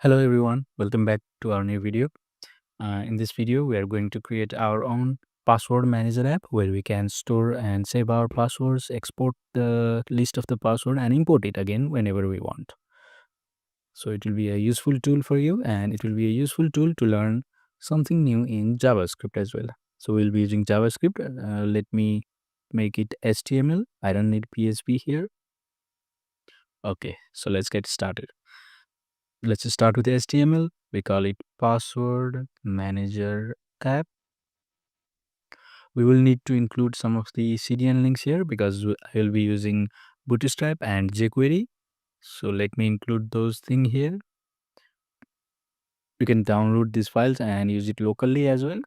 Hello everyone, welcome back to our new video. In this video, we are going to create our own password manager app where we can store and save our passwords, export the list of the password and import it again whenever we want. So it will be a useful tool for you, and it will be a useful tool to learn something new in JavaScript as well. So we'll be using JavaScript. Let me make it HTML. I don't need PHP here. Okay, so let's get started. Let's start with HTML. We call it password manager app. We will need to include some of the CDN links here because I will be using Bootstrap and jQuery. So let me include those things here. You can download these files and use it locally as well.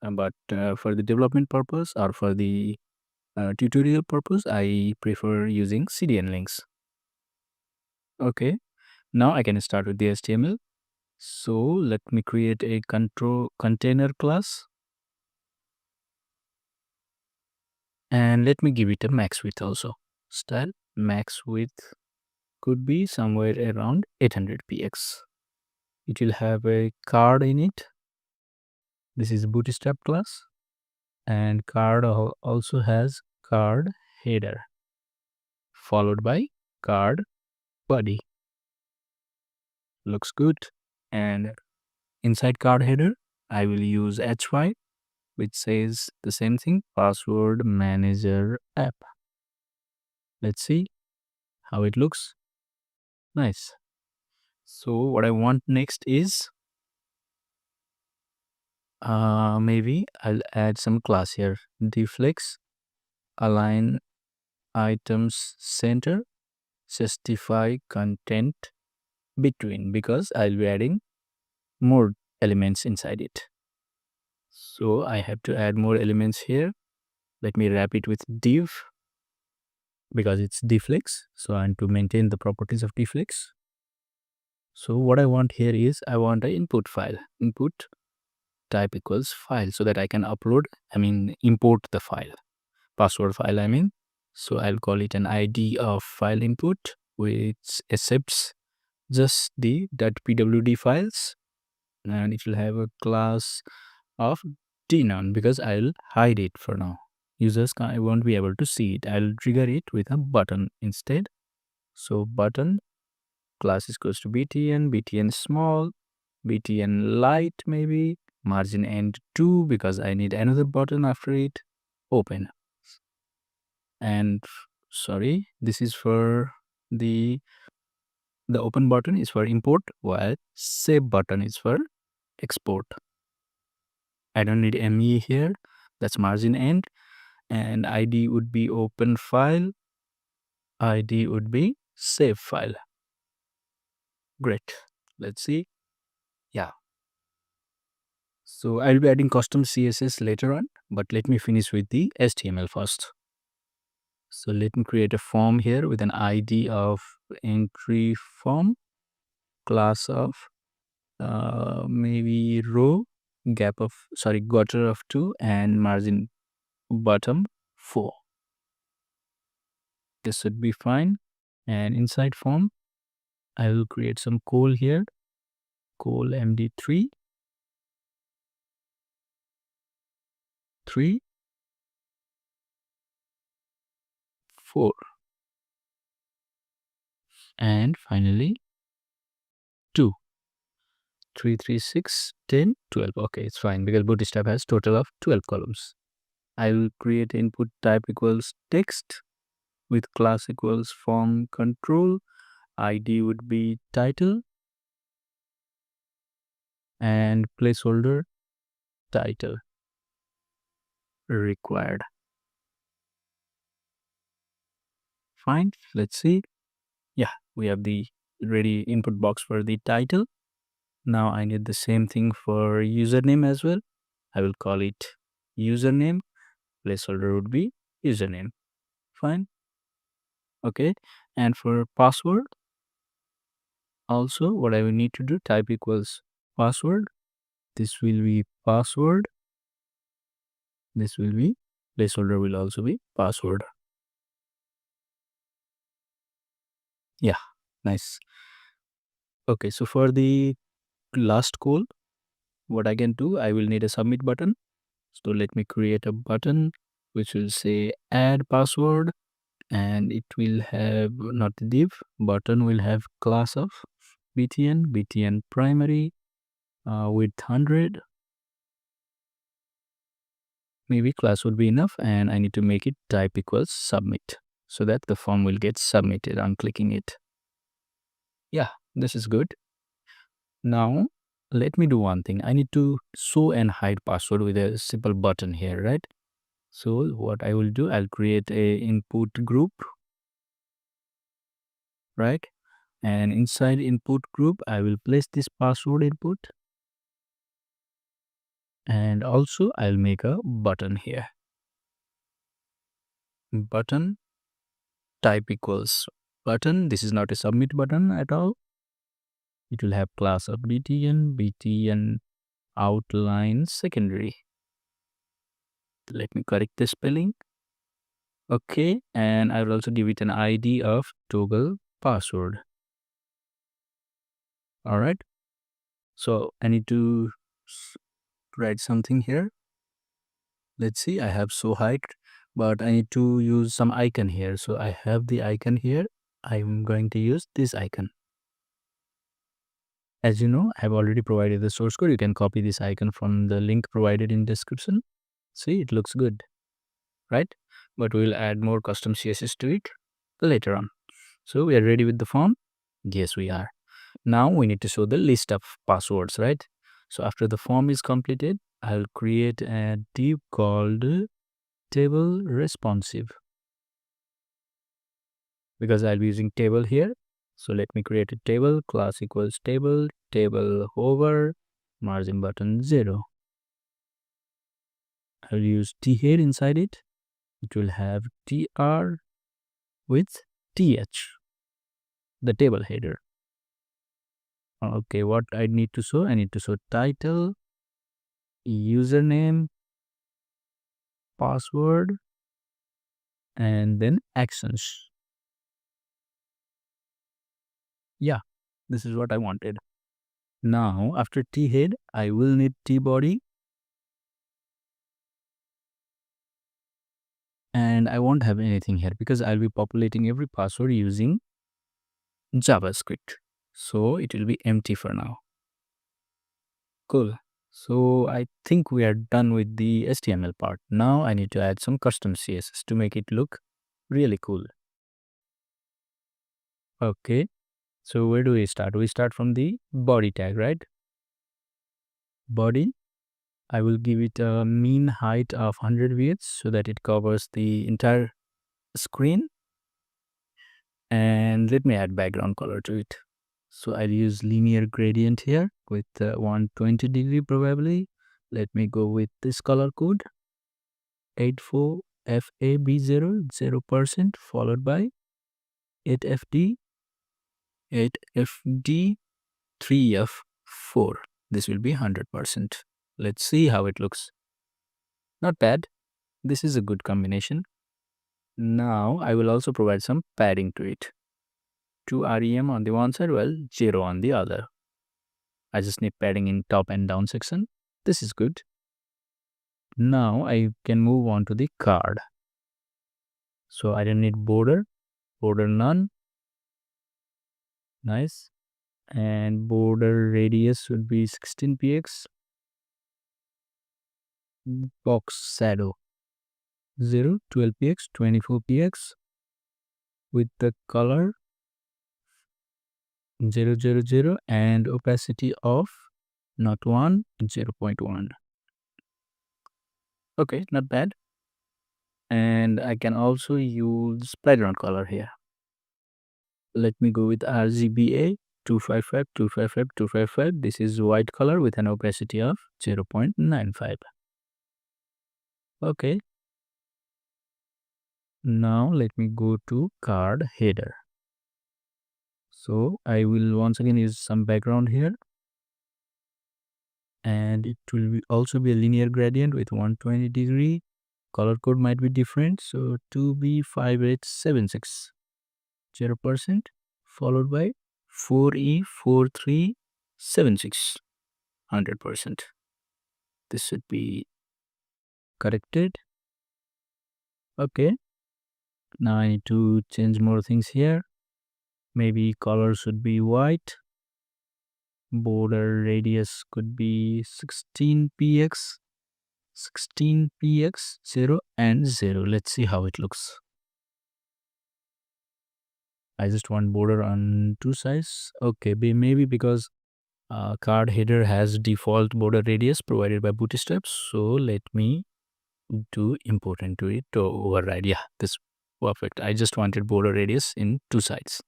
But for the development purpose or for the tutorial purpose, I prefer using CDN links. Okay, now I can start with the HTML. So let me create a container class. And let me give it a max width also. Style max width could be somewhere around 800 px. It will have a card in it. This is Bootstrap class, and card also has card header followed by card body. Looks good. And inside card header, I will use h5, which says the same thing, password manager app. Let's see how it looks. Nice. So what I want next is maybe I'll add some class here. Deflex, align items center, justify content between, because I'll be adding more elements inside it. So I have to add more elements here. Let me wrap it with div because it's deflex. So I want to maintain the properties of deflex. So what I want here is I want an input file. Input type equals file so that I can import the file, password file So I'll call it an ID of file input, which accepts just the .pwd files, and it will have a class of denon because I'll hide it for now. Users won't be able to see it. I'll trigger it with a button instead. So button class is equals to btn small, btn light, maybe margin end 2 because I need another button after it, open. And sorry, this is for the open button is for import, while save button is for export. I don't need me here. That's margin end, and ID would be open file, ID would be save file. Great. Let's see. Yeah. So I'll be adding custom CSS later on, but let me finish with the HTML first. So let me create a form here with an ID of entry form, class of maybe row, gutter of 2, and margin bottom 4. This should be fine. And inside form, I will create some col here, col md3, 3, 4, and finally 2. 3, 3, 6, 10, 12. Okay, it's fine because Bootstrap has total of 12 columns. I will create input type equals text with class equals form control. ID would be title and placeholder title required. Fine. Let's see. Yeah, we have the ready input box for the title. Now I need the same thing for username as well. I will call it username. Placeholder would be username. Fine. Okay. And for password, also what I will need to do, type equals password. This will be password. This will be placeholder, will also be password. Yeah, nice. Okay, so for the last call, what I can do, I will need a submit button. So let me create a button which will say add password, and it will have not the div button will have class of btn primary, with 100. Maybe class would be enough, and I need to make it type equals submit so that the form will get submitted on clicking it. Yeah, this is good. Now let me do one thing. I need to show and hide password with a simple button here, right? So what I will do, I'll create a input group, right? And inside input group, I will place this password input, and also I'll make a button here. Button type equals button. This is not a submit button at all. It will have class of btn outline secondary. Let me correct the spelling. Okay, and I will also give it an ID of toggle password. All right. So I need to write something here. Let's see, I have so height, but I need to use some icon here. So I have the icon here. I'm going to use this icon. As you know, I've already provided the source code. You can copy this icon from the link provided in description. See, it looks good, right? But we'll add more custom CSS to it later on. So we are ready with the form? Yes, we are. Now we need to show the list of passwords, right? So after the form is completed, I'll create a div called table responsive, because I'll be using table here. So let me create a table, class equals table hover, margin button 0. I'll use t head inside it. It will have tr with th, the table header. Okay, what I need to show? I need to show title, username, password, and then actions. Yeah, this is what I wanted. Now, after t head, I will need t body, and I won't have anything here because I'll be populating every password using JavaScript. So it will be empty for now. Cool. So I think we are done with the HTML part. Now I need to add some custom CSS to make it look really cool. Okay. So where do we start? We start from the body tag, right? Body. I will give it a mean height of 100 widths so that it covers the entire screen. And let me add background color to it. So I'll use linear gradient here with 120 degree probably. Let me go with this color code 84FAB0 0% followed by 8FD 8FD 3F4. This will be 100%. Let's see how it looks. Not bad. This is a good combination. Now I will also provide some padding to it. 2 REM on the one side, well, 0 on the other. I just need padding in top and down section. This is good. Now I can move on to the card. So I don't need border none. Nice. And border radius would be 16 px. Box shadow 0, 12 px, 24 px. With the color 000 and opacity of not 1, 0.1. Okay, not bad. And I can also use background color here. Let me go with RGBA 255, 255, 255. This is white color with an opacity of 0.95. Okay. Now let me go to card header. So I will once again use some background here. And it will also be a linear gradient with 120 degree. Color code might be different. So 2B5876 0% followed by 4E4376. 100%. This should be corrected. Okay. Now I need to change more things here. Maybe color should be white. Border radius could be 16px. 16px 0 and 0. Let's see how it looks. I just want border on two sides. Okay, maybe because card header has default border radius provided by Bootstrap. So let me do import into it to override. Yeah, this perfect. I just wanted border radius in two sides.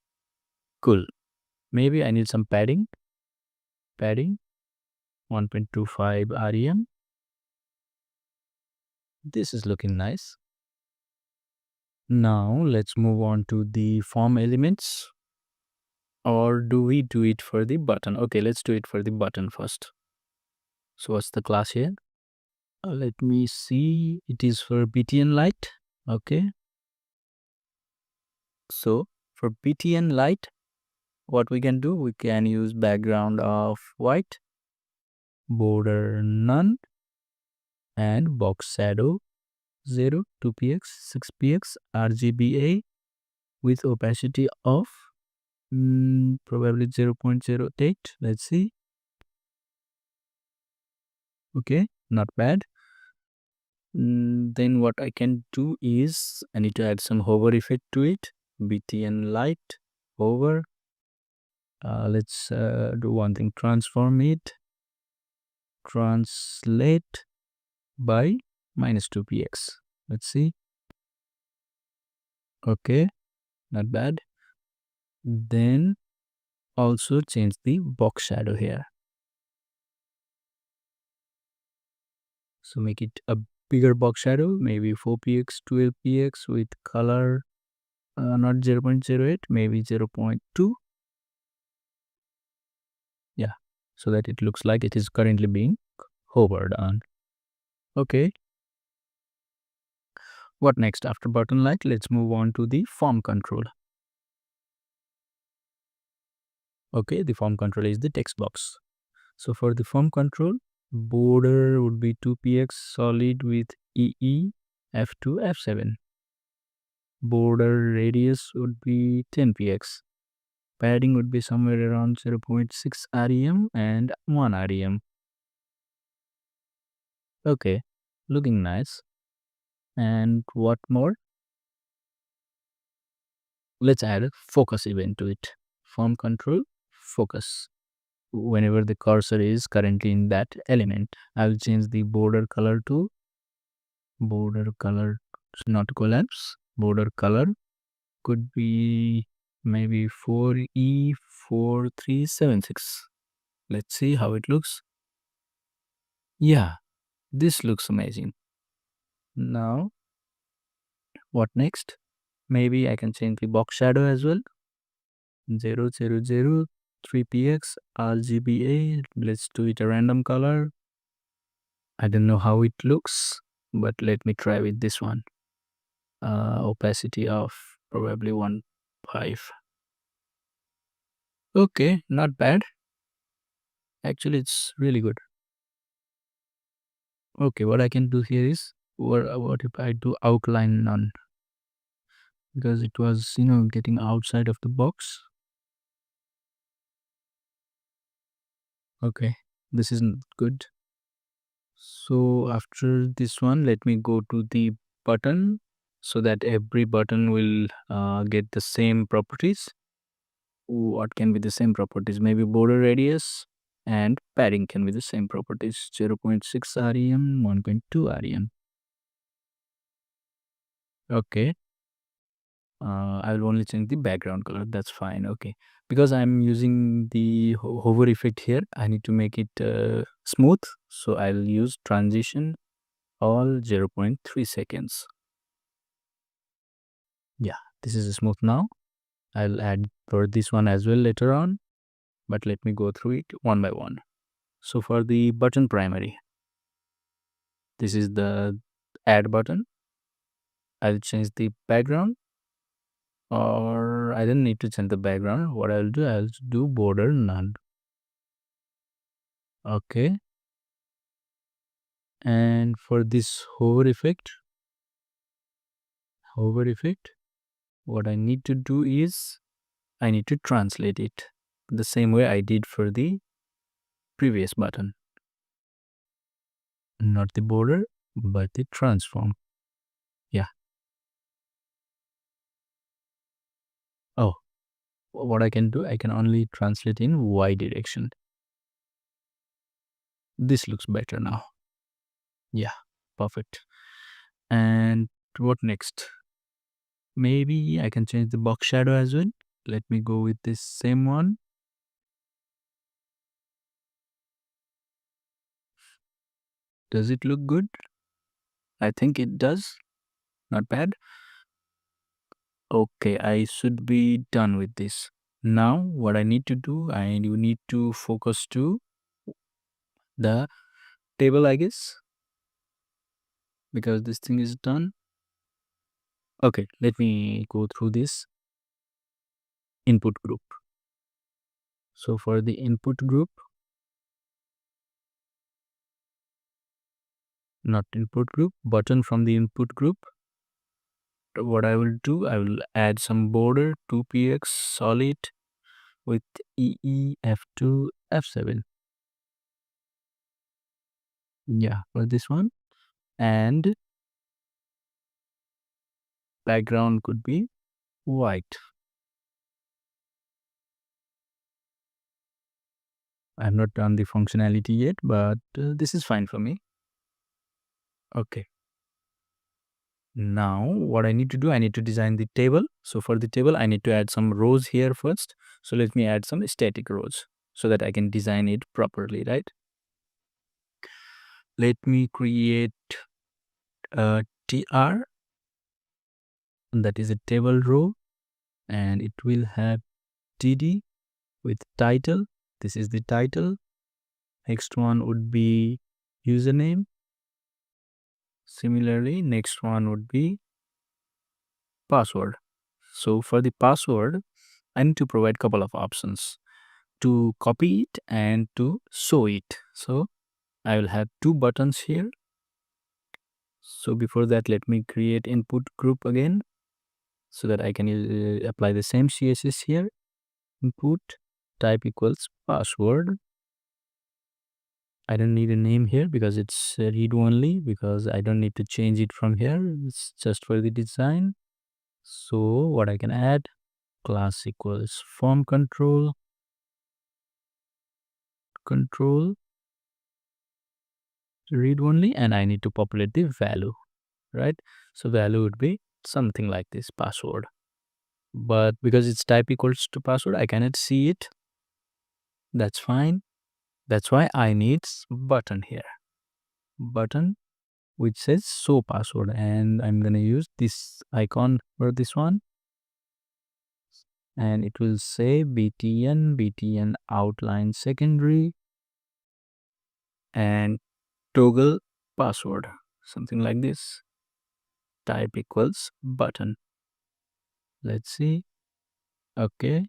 Cool. Maybe I need some padding. Padding 1.25 rem. This is looking nice. Now let's move on to the form elements. Or do we do it for the button? Okay, let's do it for the button first. So what's the class here? Let me see. It is for BTN light. Okay. So for BTN light, what we can do, we can use background of white, border none, and box shadow 0, 2px, 6px, RGBA with opacity of probably 0.08. Let's see. Okay, not bad. Then what I can do is I need to add some hover effect to it. BTN light hover. Let's do one thing. Transform it. Translate by -2px. Let's see. Okay, not bad. Then also change the box shadow here. So make it a bigger box shadow, maybe 4px, 12px with color not 0.08, maybe 0.2. Yeah, so that it looks like it is currently being hovered on. Okay. What next after button light? Let's move on to the form control. Okay, the form control is the text box. So for the form control, border would be 2px solid with EE F2 F7. Border radius would be 10px. Padding would be somewhere around 0.6 rem and 1 rem. Okay, looking nice. And what more? Let's add a focus event to it. Form control, focus. Whenever the cursor is currently in that element, I'll change the border color to border color, not collapse. Border color could be maybe 4E4376. Let's see how it looks. Yeah, this looks amazing. Now, what next? Maybe I can change the box shadow as well. 000 3px RGBA. Let's do it a random color. I don't know how it looks, but let me try with this one. Opacity of probably 1.5. Okay, not bad. Actually, it's really good. Okay, what I can do here is, what if I do outline none? Because it was, getting outside of the box. Okay, this isn't good. So after this one, let me go to the button so that every button will get the same properties. What can be the same properties? Maybe border radius and padding can be the same properties. 0.6 rem, 1.2 rem. Okay. I will only change the background color. That's fine. Okay. Because I'm using the hover effect here, I need to make it smooth. So I'll use transition all 0.3 seconds. Yeah, this is smooth now. I'll add for this one as well later on, but let me go through it one by one. So for the button primary, this is the add button. I'll change the background. Or I don't need to change the background. What I'll do border none. Okay. And for this hover effect, what I need to do is I need to translate it the same way I did for the previous button. Not the border, but the transform. Yeah. Oh, what I can do, I can only translate in Y direction. This looks better now. Yeah, perfect. And what next? Maybe I can change the box shadow as well. Let me go with this same one. Does it look good? I think it does. Not bad. Okay, I should be done with this. Now, what I need to do, I need to focus to the table, I guess, because this thing is done. Okay, let me go through this input group. So for the input group, not input group, button from the input group, what I will do, I will add some border 2px solid with EE F2 F7. Yeah, for this one. And background could be white. I have not done the functionality yet, but this is fine for me. Okay. Now what I need to do, I need to design the table. So for the table, I need to add some rows here first. So let me add some static rows so that I can design it properly, right? Let me create a TR, that is a table row, and it will have TD with title. This is the title. Next one would be username. Similarly, next one would be password. So for the password, I need to provide couple of options to copy it and to show it. So I will have two buttons here. So before that, let me create input group again so that I can apply the same CSS here. Input type equals password. I don't need a name here because it's read only, because I don't need to change it from here. It's just for the design. So what I can add, class equals form control read only, and I need to populate the value, right? So value would be something like this, password. But because it's type equals to password, I cannot see it. That's fine. That's why I need button here. Button which says show password, and I'm gonna use this icon for this one, and it will say btn outline secondary and toggle password, something like this. Type equals button. Let's see. Okay,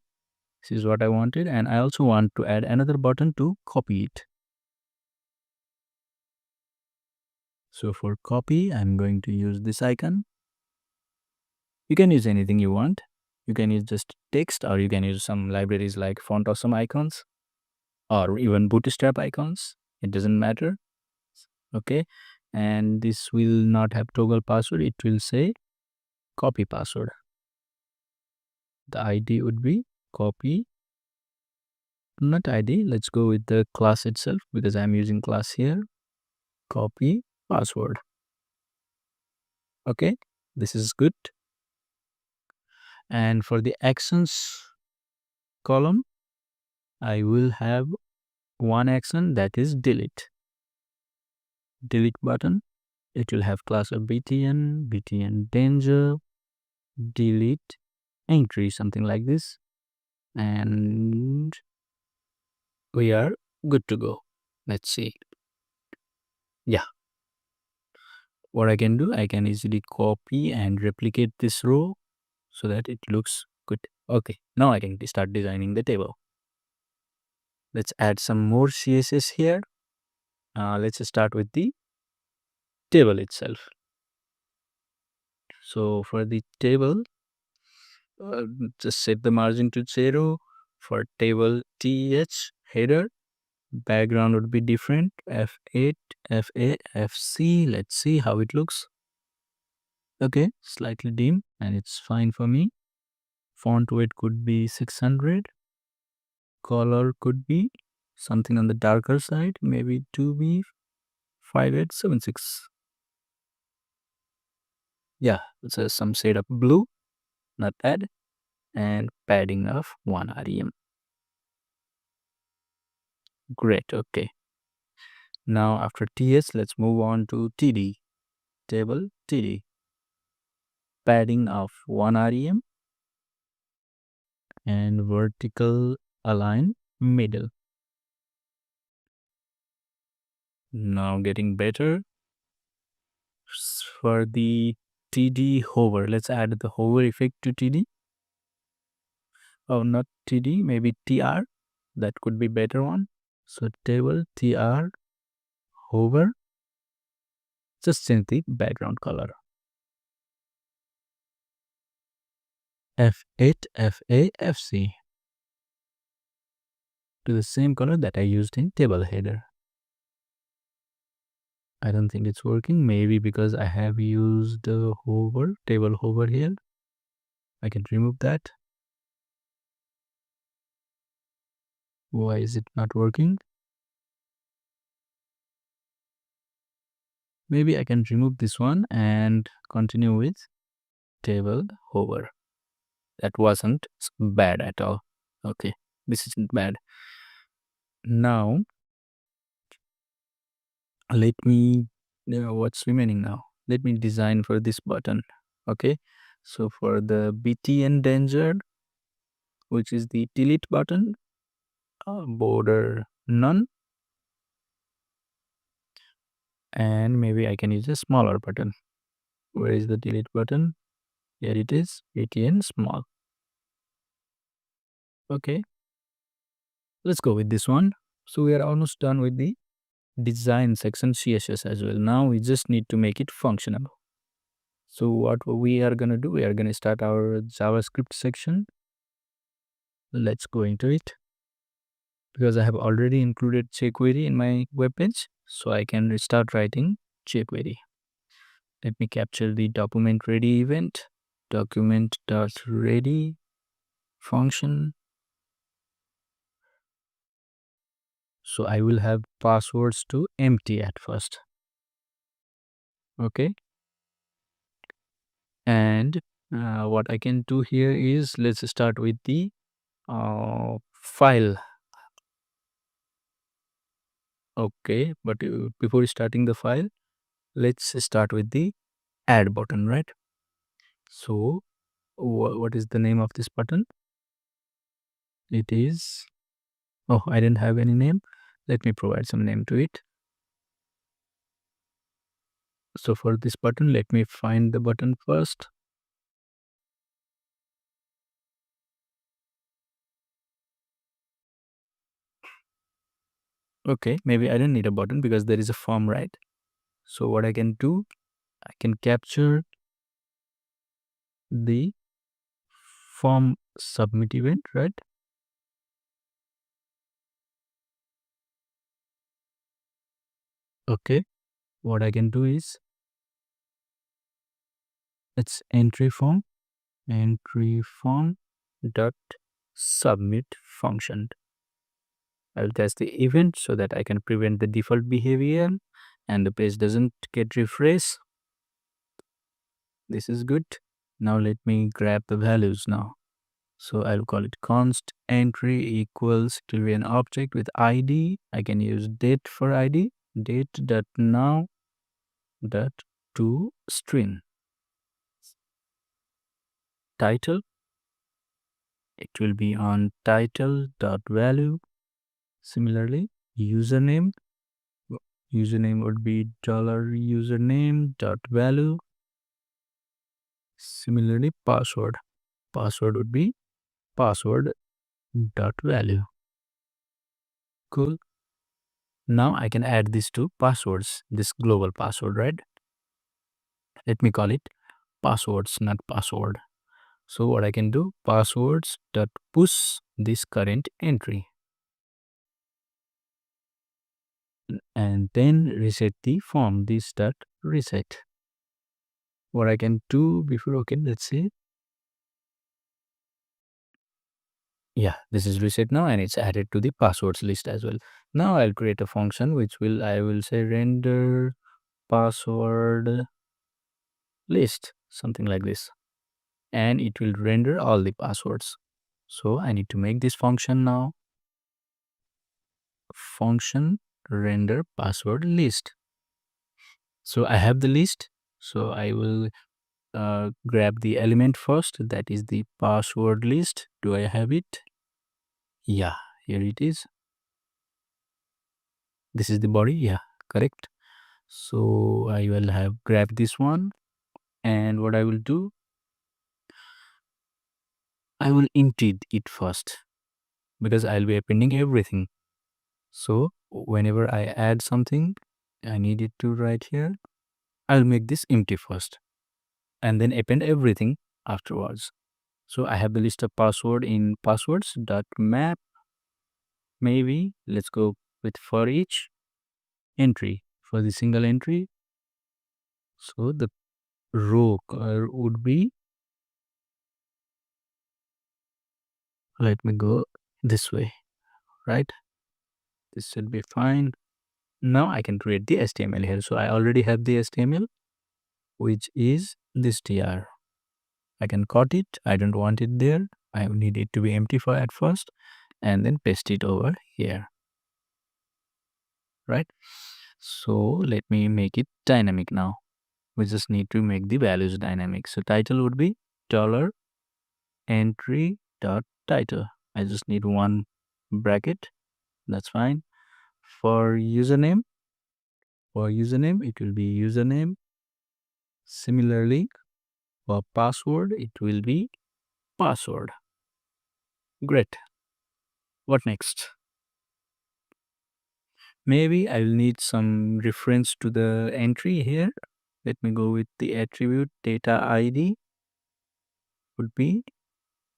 this is what I wanted, and I also want to add another button to copy it. So for copy, I'm going to use this icon. You can use anything you want. You can use just text, or you can use some libraries like font awesome icons or even bootstrap icons. It doesn't matter. Okay, and this will not have toggle password. It will say copy password. The ID would be copy, not ID. Let's go with the class itself because I'm using class here. Copy password. Okay, this is good. And for the actions column, I will have one action, that is delete button. It will have class of btn danger, delete entry, something like this, and we are good to go. Let's see. Yeah, what I can do, I can easily copy and replicate this row. so that it looks good. Okay, now I can start designing the table. Let's add some more CSS here. Let's start with the table itself. So for the table, uh, just set the margin to 0. For table TH header, background would be different, F8, FA, FC. Let's see how it looks. Okay, slightly dim and it's fine for me. Font weight could be 600. Color could be something on the darker side, maybe 2B 5876. Yeah, it's some shade of blue, not bad, and padding of 1 rem. Great, okay. Now after TS, let's move on to TD. Table TD. Padding of 1 rem and vertical align middle. Now getting better. For the TD hover, let's add the hover effect to TD. Oh, not TD, maybe TR. That could be better one. So table TR hover. Just change the background color. F8 FA FC to the same color that I used in table header. I don't think it's working. Maybe because I have used hover, table hover here. I can remove that. Why is it not working? Maybe I can remove this one and continue with table hover. That wasn't bad at all. Okay, this isn't bad. Now, let me, what's remaining now? Let me design for this button. Okay, so for the BT endangered, which is the delete button, border none, and maybe I can use a smaller button. Where is the delete button? Here it is, ATN small. Okay, let's go with this one. So we are almost done with the design section CSS as well. Now we just need to make it functional. So what we are going to do, we are going to start our JavaScript section. Let's go into it. Because I have already included jQuery in my web page, so I can start writing jQuery. Let me capture the document ready event, document.ready function. So I will have passwords to empty at first. Okay. And what I can do here is let's start with the file. Okay, but before starting the file, let's start with the add button, right? So what is the name of this button? It is, oh, I didn't have any name. Let me provide some name to it. So for this button, let me find the button first. Okay, maybe I don't need a button because there is a form, right? So what I can do, I can capture the form submit event, right? Okay, what I can do is it's entry form dot submit function. I'll test the event so that I can prevent the default behavior and the page doesn't get refreshed. This is good. Now let me grab the values now. So I'll call it const entry equals to an object with ID. I can use date for ID, date.now dot to string. Title, it will be on title dot value. Similarly, username would be $username dot value. Similarly, password password would be password dot value. Cool. Now I can add these two passwords, this global password, right? Let me call it passwords, not password. So what I can do, passwords dot push this current entry, and then reset the form, this dot reset. What I can do before, okay, let's see. Yeah, this is reset now, and it's added to the passwords list as well. Now I'll create a function which I will say render password list, something like this, and it will render all the passwords. So I need to make this function now, function render password list. So I have the list, so I will grab the element first, that is the password list. Do I have it? Yeah, here it is. This is the body. Yeah, correct. So I will have grabbed this one, and what I will do, I will empty it first because I'll be appending everything. So whenever I add something, I need it to write here. I'll make this empty first and then append everything afterwards. So I have the list of password in passwords dot map. Maybe let's go with for each entry, for the single entry. So the row would be, let me go this way, right? This should be fine. Now I can create the HTML here. So I already have the HTML, which is this tr. I can cut it. I don't want it there. I need it to be empty for at first, and then paste it over here, right? So let me make it dynamic now. We just need to make the values dynamic. So title would be dollar entry dot title. I just need one bracket. That's fine. For username, it will be username. Similarly, for password, it will be password. Great. What next? Maybe I will need some reference to the entry here. Let me go with the attribute data ID would be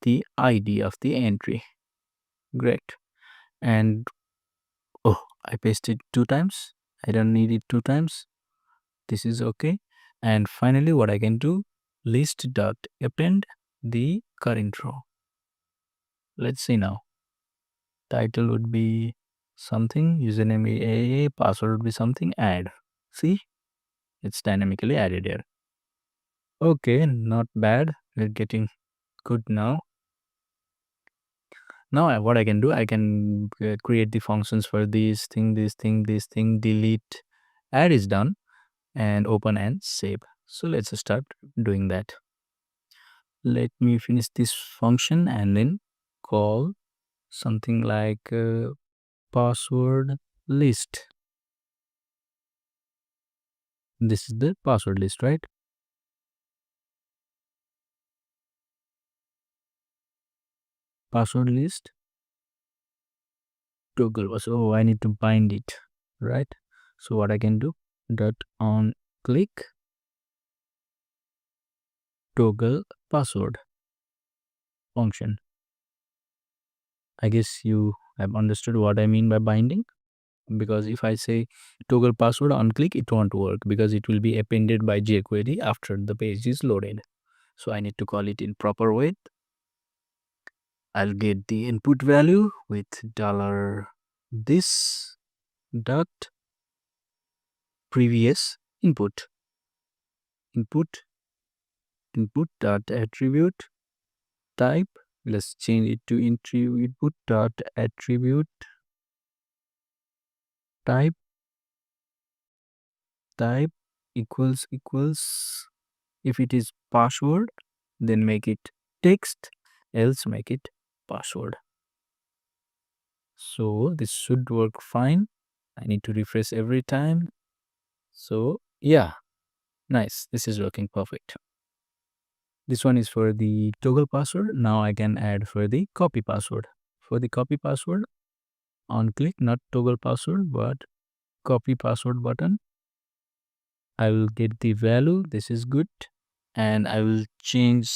the ID of the entry. Great. And oh, I pasted 2 times. I don't need it 2 times. This is okay. And finally, what I can do, list dot append the current row. Let's see now. Title would be something, username AA, password would be something, add. See, it's dynamically added here. Okay, not bad. We're getting good now. Now what I can do, I can create the functions for this thing, delete, add is done, and open and save. So let's start doing that. Let me finish this function and then call something like password list. This is the password list, right? Password list toggle was, oh, I need to bind it, right? So what I can do, dot on click toggle password function. I guess you have understood what I mean by binding, because if I say toggle password on click, it won't work because it will be appended by jQuery after the page is loaded. So I need to call it in proper way. I'll get the input value with dollar this dot previous input dot attribute type. Let's change it to input dot attribute type equals if it is password, then make it text, else make it password. So this should work fine. I need to refresh every time. So yeah, nice. This is working perfect. This one is for the toggle password. Now I can add for the copy password. For the copy password, on click, not toggle password, but copy password button. I will get the value. This is good. And I will change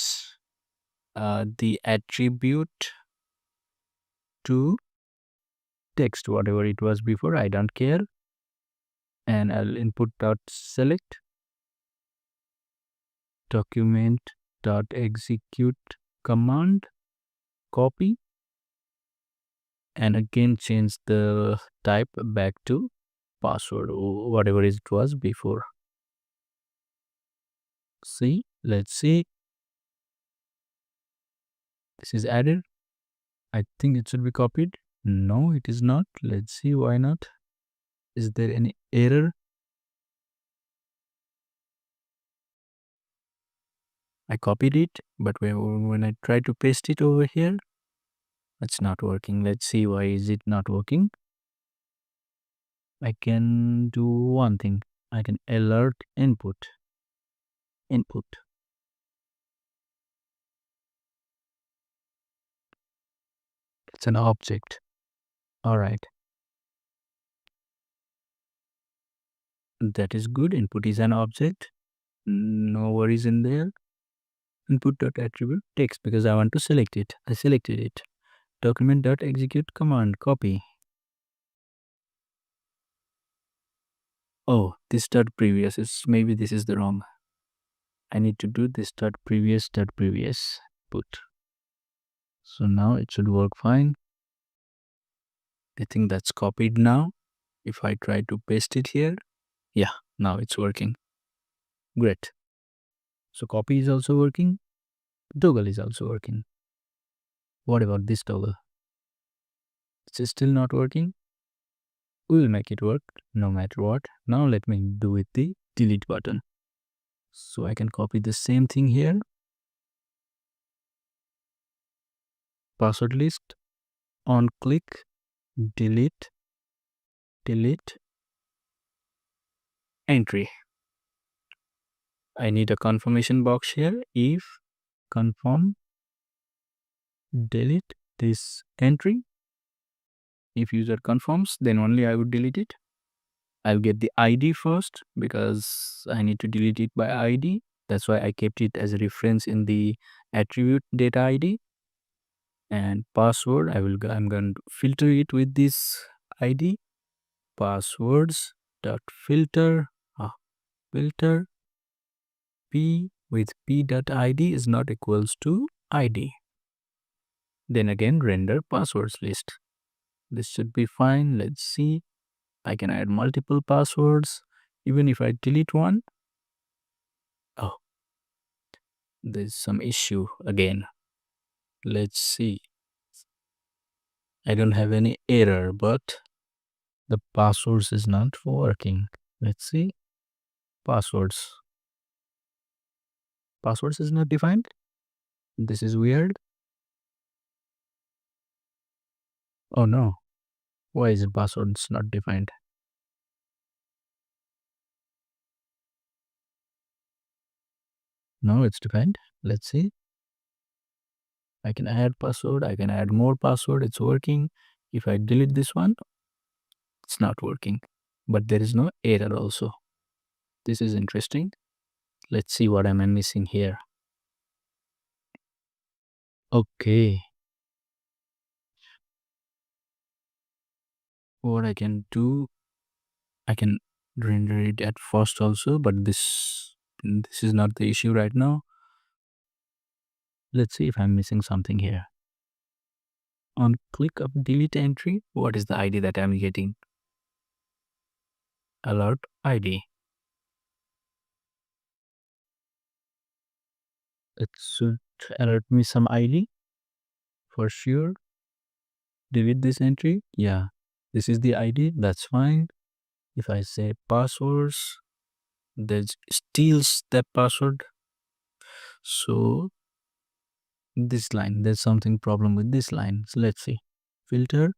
the attribute to text, whatever it was before. I don't care. And I'll input dot select document dot execute command, copy, and again change the type back to password or whatever it was before. See, let's see. This is added. I think it should be copied. No, it is not. Let's see why not. Is there any error? I copied it, but when I try to paste it over here, it's not working. Let's see why is it not working. I can do one thing. I can alert input. Input. It's an object. All right. That is good. Input is an object. No worries in there. Input dot attribute text because I want to select it. I selected it. Document dot execute command, copy. Oh, this dot previous is maybe this is the wrong. I need to do this dot previous put. So now it should work fine. I think that's copied now. If I try to paste it here, yeah, now it's working. Great. So copy is also working. Toggle is also working. What about this toggle? It's still not working. We will make it work no matter what. Now let me do with the delete button. So I can copy the same thing here. Password list, on click, delete, entry. I need a confirmation box here. If confirm, delete this entry. If user confirms, then only I would delete it. I'll get the ID first because I need to delete it by ID. That's why I kept it as a reference in the attribute data ID. And password, I'm going to filter it with this ID. Passwords dot filter filter p with p dot id is not equals to id. Then again render passwords list. This should be fine. Let's see. I can add multiple passwords even if I delete one. Oh, there's some issue again. Let's see. I don't have any error, but the passwords is not working. Let's see. Passwords is not defined. This is weird. Oh no, why is passwords not defined? No, it's defined. Let's see. I can add password. I can add more password. It's working. If I delete this one, it's not working. But there is no error also. This is interesting. Let's see what am I missing here. Okay. What I can do, I can render it at first also, but this is not the issue right now. Let's see if I'm missing something here. On click of delete entry, what is the ID that I'm getting? Alert ID. It should alert me some ID for sure. Delete this entry. Yeah, this is the ID. That's fine. If I say passwords, there's steals that password. So this line, there's something problem with this line. So let's see. Filter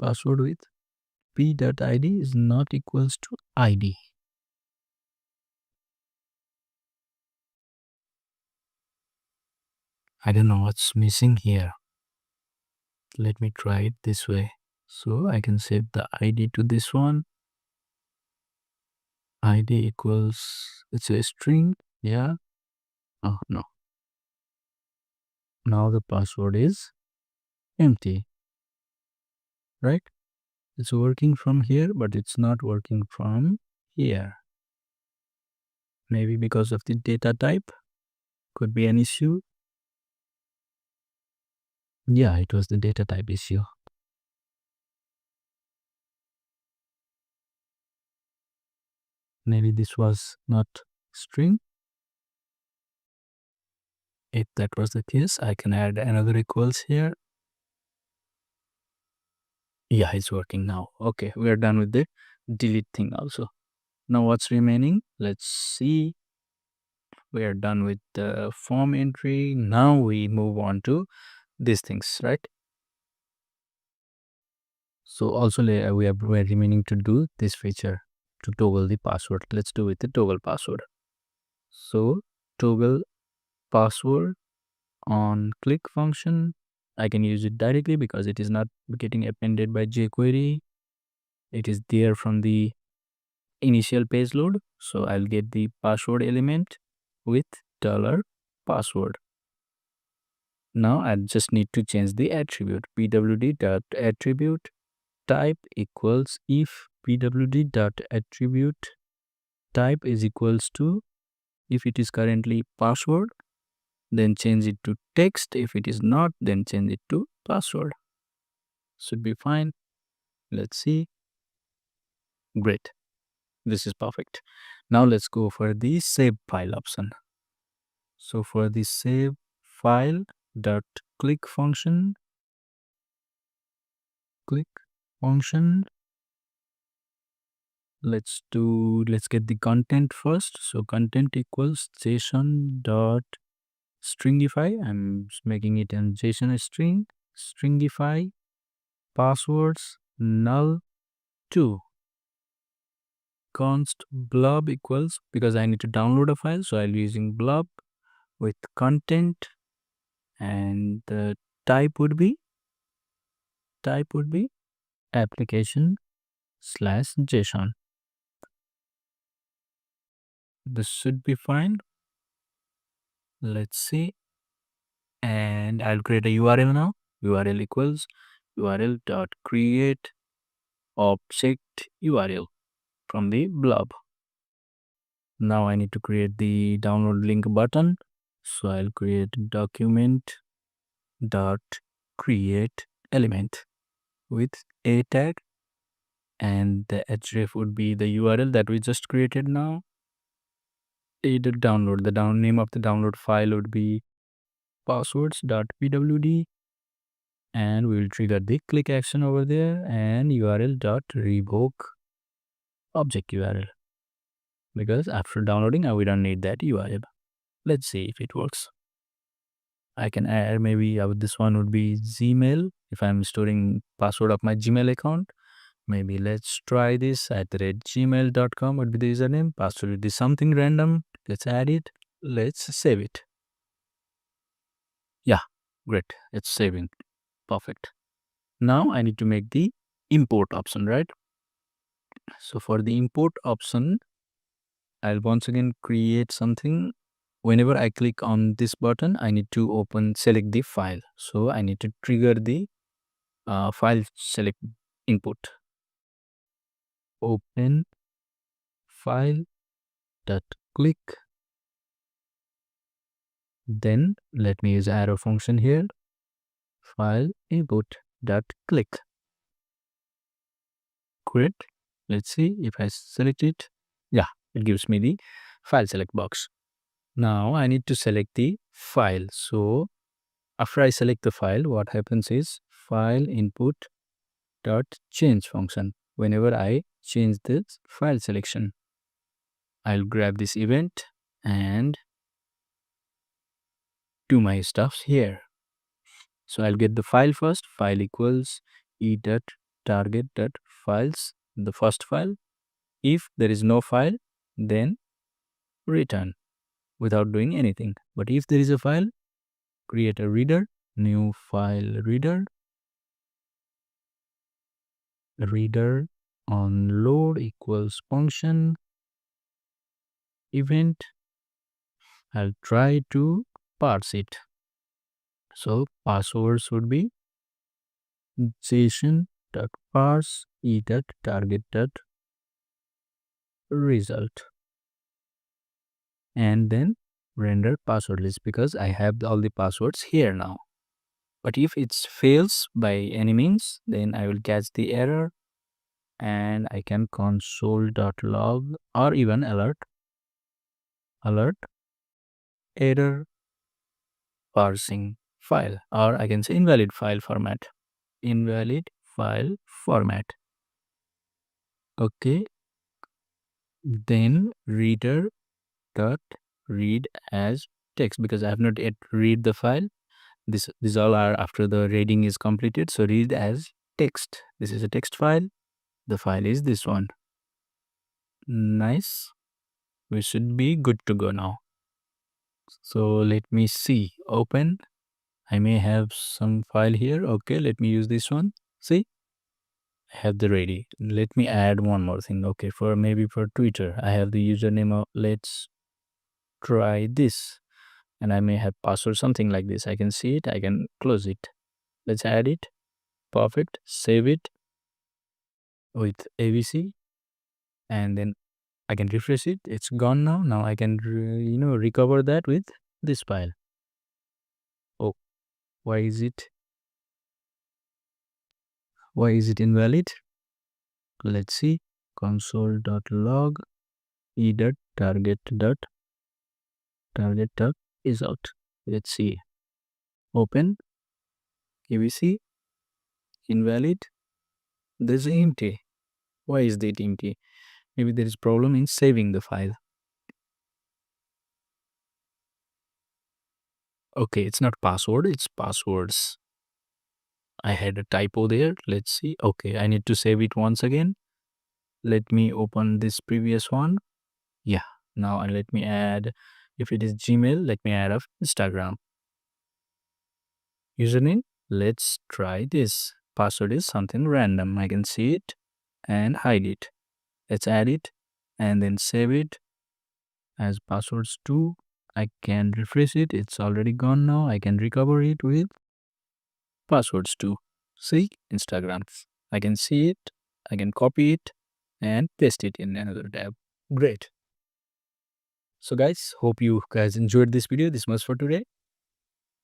password with p.id is not equals to id. I don't know what's missing here. Let me try it this way. So I can save the ID to this one. ID equals, it's a string. Yeah. Oh, no. Now the password is empty, right? It's working from here, but it's not working from here. Maybe because of the data type. Could be an issue. Yeah, it was the data type issue. Maybe this was not string. If that was the case, I can add another equals here. Yeah, it's working now. Okay, we are done with the delete thing also. Now what's remaining? Let's see. We are done with the form entry. Now we move on to these things, right? So also we're remaining to do this feature to toggle the password. Let's do with the toggle password. So toggle password on click function. I can use it directly because it is not getting appended by jQuery. It is there from the initial page load. So I'll get the password element with $password. Now I just need to change the attribute pwd.attribute type equals if pwd.attribute type is equals to, if it is currently password, then change it to text. If it is not, then change it to password. Should be fine. Let's see. Great. This is perfect. Now let's go for the save file option. So for the save file dot click function, let's get the content first. So content equals json dot stringify. I'm making it in JSON string. Stringify passwords null 2. Const blob equals, because I need to download a file, so I'll be using blob with content, and the type would be application slash JSON. This should be fine. Let's see. And I'll create a URL now. URL equals URL dot create object URL from the blob. Now I need to create the download link button. So I'll create document dot create element with a tag, and the href would be the URL that we just created now. The name of the download file would be passwords.pwd, and we will trigger the click action over there, and url.revoke object URL, because after downloading we don't need that URL. Let's see if it works. I can add maybe this one would be Gmail if I'm storing password of my Gmail account. Maybe let's try this @gmail.com would be the username. Password would be something random. Let's add it. Let's save it. Yeah, great. It's saving. Perfect. Now I need to make the import option, right? So for the import option, I'll once again create something. Whenever I click on this button, I need to select the file. So I need to trigger the file select input. Open file dot click. Then let me use arrow function here. File input dot click. Great. Let's see if I select it. Yeah, it gives me the file select box. Now I need to select the file. So after I select the file, what happens is file input dot change function. Whenever I change this file selection, I'll grab this event and do my stuff here. So I'll get the file first. File equals e dot target dot files, the first file. If there is no file, then return without doing anything. But if there is a file, create a reader, new file reader, reader on load equals function event. I'll try to parse it. So passwords would be json.parse e.target.result, and then render password list because I have all the passwords here now. But if it fails by any means, then I will catch the error and I can console.log or even alert error parsing file, or I can say invalid file format. Invalid file format. Okay. Then reader dot read as text because I have not yet read the file. These all are after the reading is completed. So read as text. This is a text file. The file is this one. Nice. We should be good to go now. So let me see. Open. I may have some file here. Okay, let me use this one. See, I have the ready. Let me add one more thing. Okay, for maybe for Twitter, I have the username of let's try this. And I may have password something like this. I can see it. I can close it. Let's add it. Perfect. Save it with ABC. And then I can refresh it. It's gone now. Now I can, recover that with this file. Oh, why is it invalid? Let's see. Console.log e.target is out. Let's see. Open. ABC. Invalid. This is empty. Why is that empty? Maybe there is problem in saving the file. Okay, it's not password, it's passwords. I had a typo there. Let's see. Okay, I need to save it once again. Let me open this previous one. Yeah, now let me add, if it is Gmail, let me add of Instagram. Username, let's try this. Password is something random. I can see it and hide it. Let's add it and then save it as passwords 2. I can refresh it. It's already gone now. I can recover it with passwords 2. See, Instagram. I can see it. I can copy it and paste it in another tab. Great. So guys, hope you guys enjoyed this video. This was for today.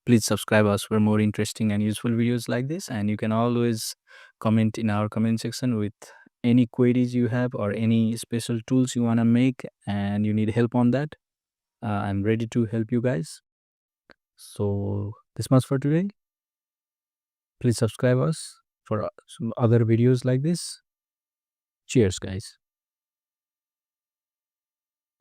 Please subscribe us for more interesting and useful videos like this. And you can always comment in our comment section with any queries you have or any special tools you want to make and you need help on that. I'm ready to help you guys. So this much for today. Please subscribe us for some other videos like this. Cheers, guys.